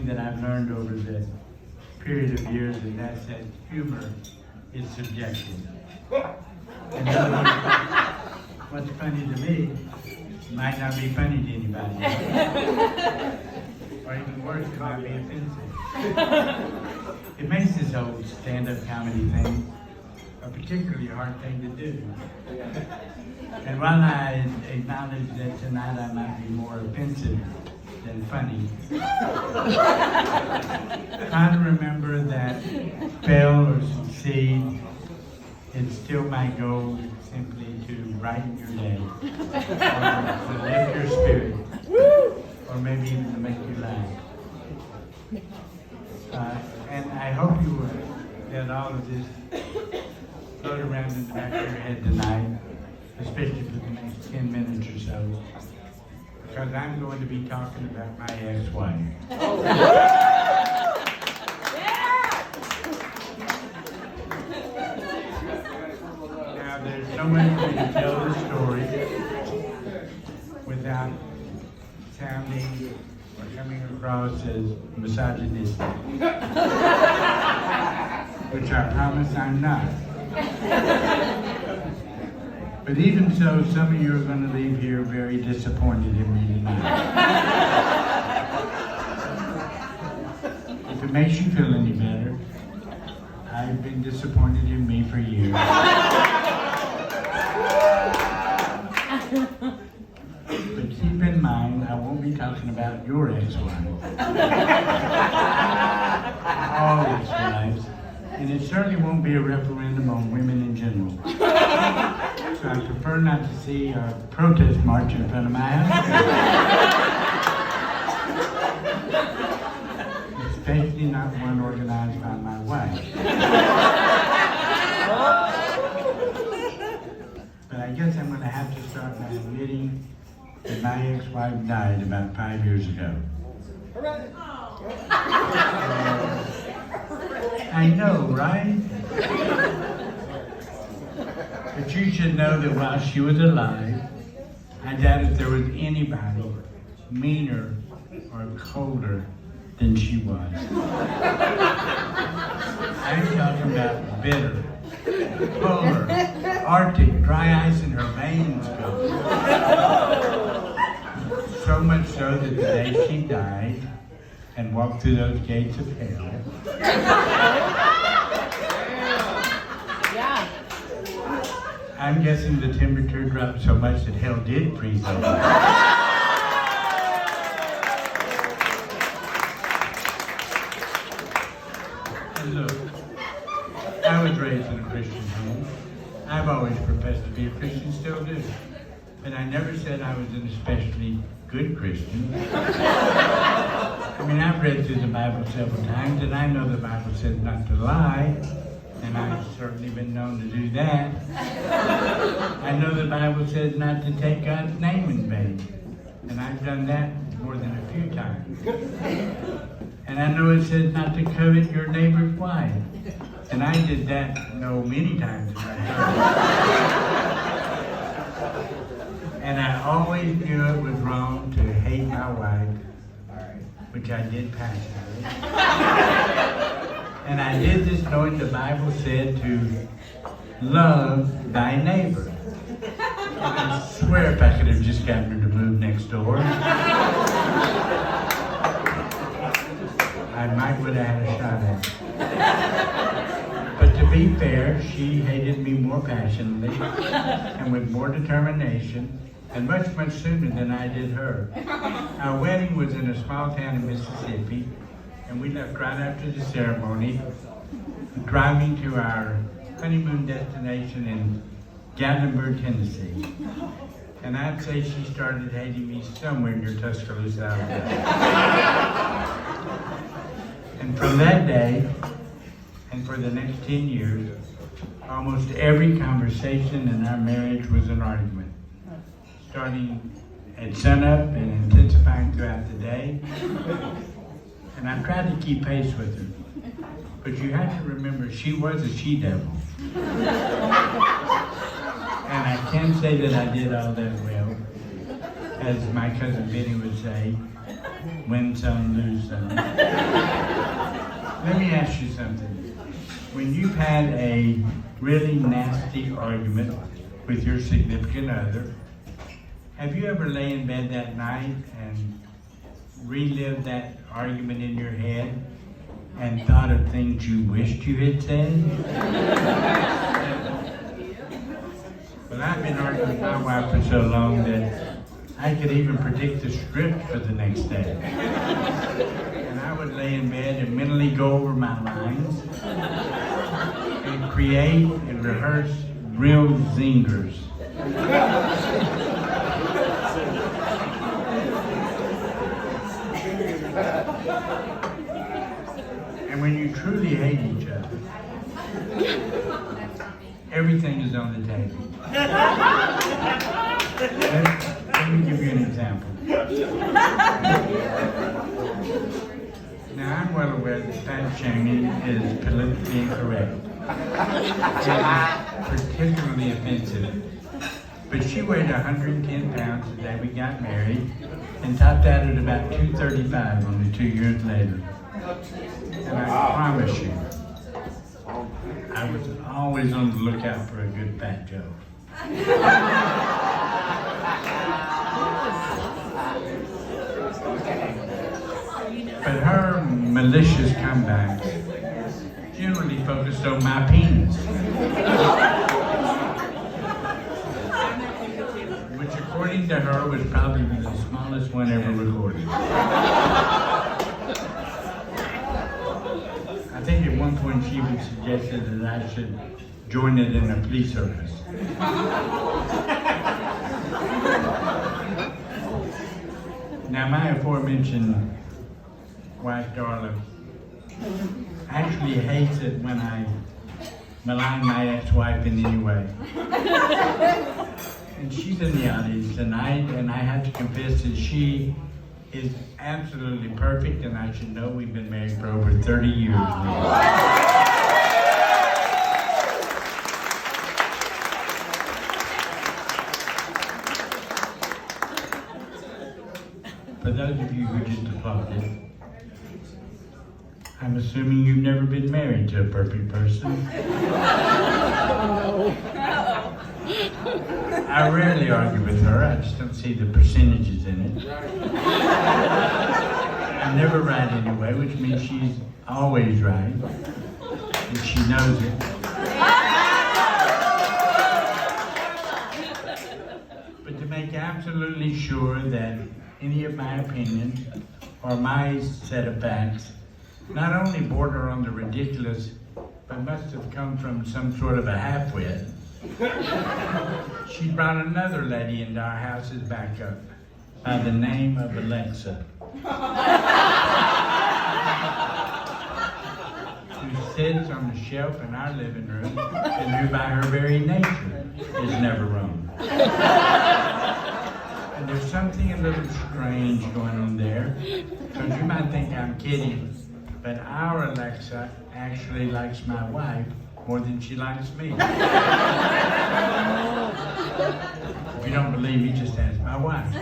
that I've learned over the period of years, and that's that humor is subjective. In other words, what's funny to me might not be funny to anybody else. Or even worse, it might be offensive. It makes this whole stand-up comedy thing a particularly hard thing to do. And while I acknowledge that tonight I might be more offensive than funny, try to remember that fail or succeed, it's still my goal simply to brighten your day, or to lift your spirit, or maybe even to make you laugh. And I hope you will let all of this float around in the back of your head tonight, especially for the next 10 minutes or so, because I'm going to be talking about my ex-wife. Now, there's so much way to tell the story without sounding or coming across as misogynistic, which I promise I'm not. But even so, some of you are going to leave here very disappointed in me tonight. If it makes you feel any better, I've been disappointed in me for years. But keep in mind, I won't be talking about your ex-wife. All ex-wives. And it certainly won't be a referendum on women in general. So I prefer not to see a protest march in front of my house. Especially not one organized by my wife. But I guess I'm going to have to start by admitting that my ex-wife died about 5 years ago. I know, right? But you should know that while she was alive, I doubt if there was anybody meaner or colder than she was. I'm talking about bitter, polar, Arctic, dry ice in her veins. So much so that the day she died and walked through those gates of hell, I'm guessing the temperature dropped so much that hell did freeze over. And look, I was raised in a Christian home. I've always professed to be a Christian, still do. But I never said I was an especially good Christian. I mean, I've read through the Bible several times, and I know the Bible says not to lie. And I've certainly been known to do that. I know the Bible says not to take God's name in vain. And I've done that more than a few times. And I know it says not to covet your neighbor's wife. And I did that, many times in my life. And I always knew it was wrong to hate my wife, which I did passionately. And I did this knowing the Bible said to love thy neighbor. And I swear if I could have just gotten her to move next door, I might would have had a shot at it. But to be fair, she hated me more passionately and with more determination, and much, much sooner than I did her. Our wedding was in a small town in Mississippi, and we left right after the ceremony, driving to our honeymoon destination in Gatlinburg, Tennessee. And I'd say she started hating me somewhere near Tuscaloosa, Alabama. And from that day, and for the next 10 years, almost every conversation in our marriage was an argument, starting at sunup and intensifying throughout the day. And I tried to keep pace with her. But you have to remember, she was a she-devil. And I can't say that I did all that well, as my cousin Benny would say. Win some, lose some. Let me ask you something. When you've had a really nasty argument with your significant other, have you ever lay in bed that night and relived that argument in your head and thought of things you wished you had said? Well, I've been arguing with my wife for so long that I could even predict the script for the next day. And I would lay in bed and mentally go over my lines and create and rehearse real zingers. And when you truly hate each other, everything is on the table. Let me give you an example. Now, I'm well aware that fat shaming is politically incorrect. It is particularly offensive. But she weighed 110 pounds the day we got married and topped out at about 235 only 2 years later. And I promise you, I was always on the lookout for a good fat joke. But her malicious comebacks generally focused on my penis, which according to her was probably the smallest one ever recorded. I think at one point she even suggested that I should join it in a flea circus. Now, my aforementioned wife, Darla, actually hates it when I malign my ex-wife in any way. And she's in the audience tonight, and I have to confess that she is absolutely perfect, and I should know we've been married for over 30 years now. For those of you who just applauded, I'm assuming you've never been married to a perfect person. I rarely argue with her, I just don't see the percentages in it. I'm never right anyway, which means she's always right, and she knows it. But to make absolutely sure that any of my opinions or my set of facts not only border on the ridiculous, but must have come from some sort of a half-wit, she brought another lady into our house as backup by the name of Alexa, who sits on the shelf in our living room and who by her very nature is never wrong. And there's something a little strange going on there, because you might think I'm kidding, but our Alexa actually likes my wife more than she likes me. If you don't believe me, just ask my wife.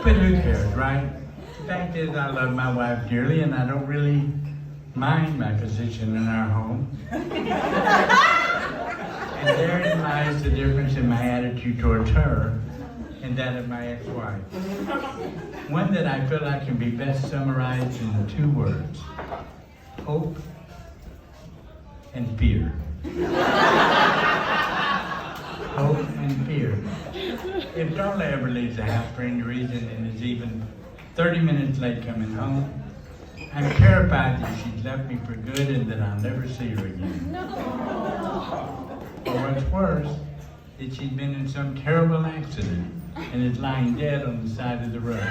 But who cares, right? The fact is, I love my wife dearly, and I don't really mind my position in our home. And therein lies the difference in my attitude towards her and that of my ex-wife. One that I feel like can be best summarized in 2 words: hope and fear. Hope and fear. If Darla ever leaves the house for any reason and is even 30 minutes late coming home, I'm terrified that she's left me for good and that I'll never see her again. Or what's worse, that she's been in some terrible accident and is lying dead on the side of the road.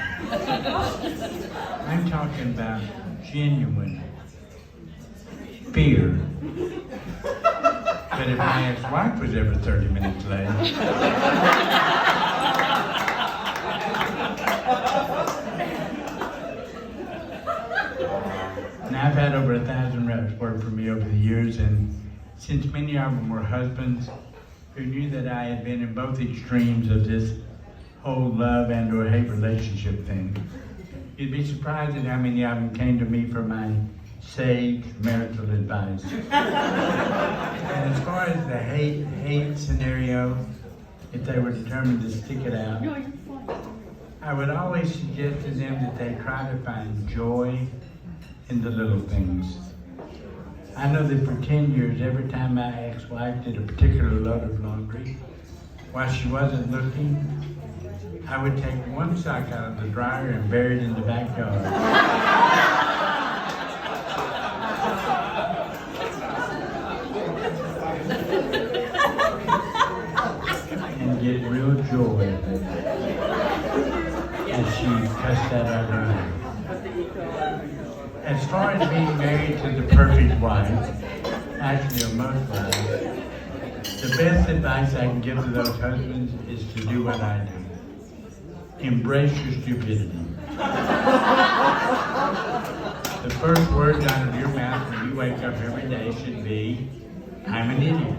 I'm talking about genuine fear. But if my ex-wife was ever 30 minutes late, and I've had over 1,000 reps work for me over the years, and since many of them were husbands who knew that I had been in both extremes of this whole love and or hate relationship thing, you'd be surprised at how many of them came to me for my sage marital advice. And as far as the hate scenario, if they were determined to stick it out, I would always suggest to them that they try to find joy in the little things. I know that for 10 years, every time my ex-wife did a particular load of laundry, while she wasn't looking, I would take one sock out of the dryer and bury it in the backyard. And get real joy as she cussed that out of her eye. As far as being married to the perfect wife, actually, or most wives, the best advice I can give to those husbands is to do what I do. Embrace your stupidity. The first words out of your mouth when you wake up every day should be, I'm an idiot.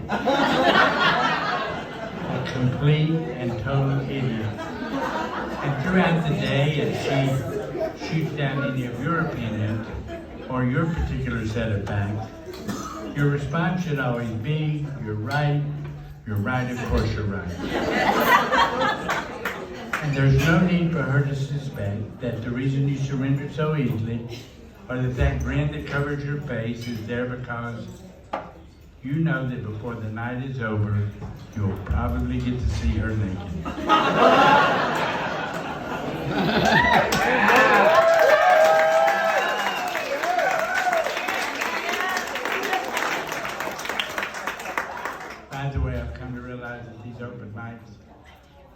A complete and total idiot. And throughout the day, as she shoots down any of your opinions or your particular set of facts, your response should always be, you're right, of course you're right. And there's no need for her to suspect that the reason you surrendered so easily, or that grin that covers your face is there because you know that before the night is over, you'll probably get to see her naked. By the way, I've come to realize that these open mics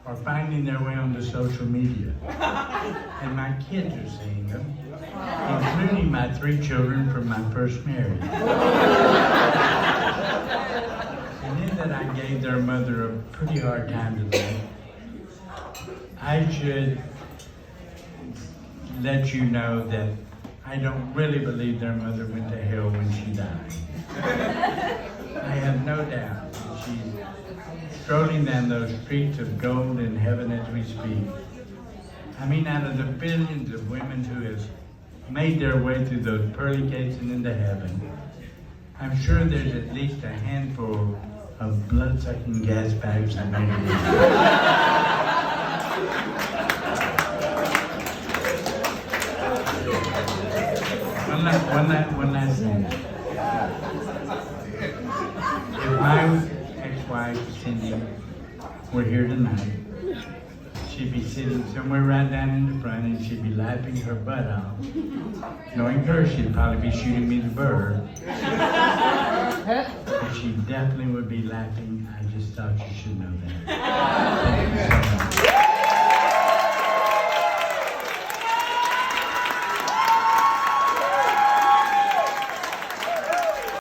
are finding their way onto social media. And my kids are seeing them, including my 3 children from my first marriage. And in that I gave their mother a pretty hard time today, I should let you know that I don't really believe their mother went to hell when she died. I have no doubt that she's strolling down those streets of gold in heaven as we speak. I mean, out of the billions of women who have made their way through those pearly gates and into heaven, I'm sure there's at least a handful of blood-sucking gas bags that made it. One last thing. If my ex-wife, Cindy, were here tonight, she'd be sitting somewhere right down in the front and she'd be laughing her butt off. Knowing her, she'd probably be shooting me the bird. But she definitely would be laughing. I just thought you should know that. Thank you so much.